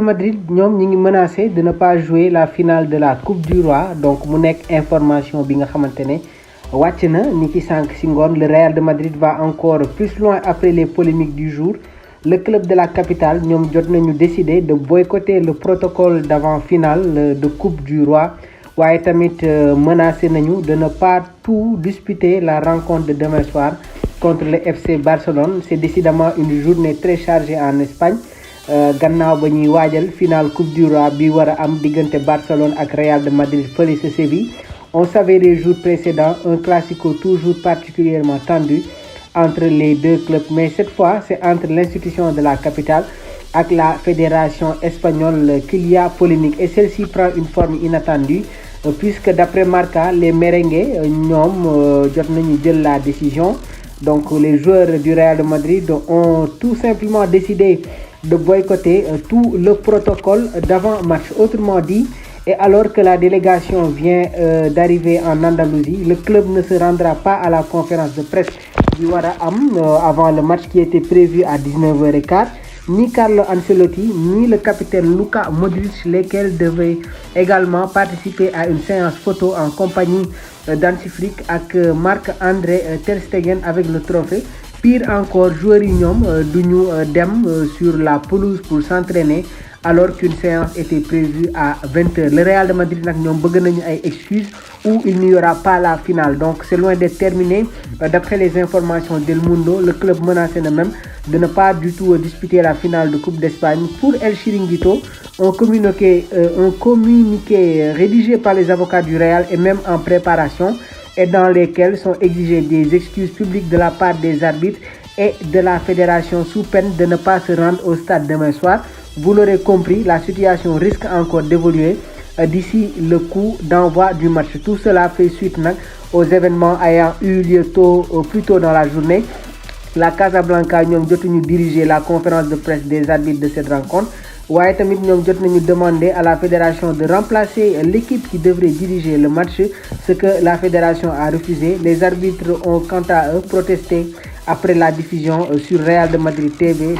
Madrid ñoom ñi ngi menacé de ne pas jouer la finale de la Coupe du Roi donc mu nekk information bi nga xamante ne wàcc na ni ki sànq si ngoon. Le Real de Madrid va encore plus loin après les polémiques du jour. Le club de la capitale ñoom jot nañu décider de boycotter le protocole d'avant-finale de Coupe du Roi waaye tamit menacé nañu de ne pas tout disputer la rencontre de demain soir contre le FC Barcelone. C'est décidément une journée très chargée en Espagne. Gannaaw ba ñuy waajal finale Coupe du Roi bi war a am diggante Barcelone ak Real de Madrid fële ca Séville. On savait les jours précédents un classico toujours particulièrement tendu entre les deux clubs, mais cette fois c'est entre l'institution de la capitale ak la fédération espagnole qu'il y a polémique et celle-ci prend une forme inattendue puisque d'après Marca les merengues ñoom jot nañu jël la décision. Donc les joueurs du Real de Madrid ont tout simplement décidé de boycotter tout le protocole d'avant-match. Autrement dit, et alors que la délégation vient d'arriver en Andalousie, le club ne se rendra pas à la conférence de presse du Wara Am avant le match qui était prévu à 19h15. Ni Carlo Ancelotti, ni le capitaine Luka Modric, lesquels devaient également participer à une séance photo en compagnie d'Hansi Flick ak Marc-André Ter Stegen avec le trophée. Pire encore, joueurs yi ñoom duñu dem sur la pelouse pour s'entraîner alors qu'une séance était prévue à 20h. Le Real de Madrid nag ñoom bëgg nañu ay excuses où il n'y aura pas la finale. Donc c'est loin d'être terminé. D'après les informations d'El Mundo, le club menacé même de ne pas du tout disputer la finale de Coupe d'Espagne. Pour El Chiringuito, un communiqué rédigé par les avocats du Real est même en préparation et dans lesquels sont exigées des excuses publiques de la part des arbitres et de la fédération sous peine de ne pas se rendre au stade demain soir. Vous l'aurez compris, la situation risque encore d'évoluer d'ici le coup d'envoi du match. Tout cela fait suite aux événements ayant eu lieu plus tôt dans la journée. La Casablanca ñoom jotuñu diriger la conférence de presse des arbitres de cette rencontre waaye tamit ñoom jot nañu demander à la fédération de remplacer l'équipe qui devrait diriger le match, ce que la fédération a refusé. Les arbitres ont quant à eux protesté après la diffusion sur Real de Madrid TV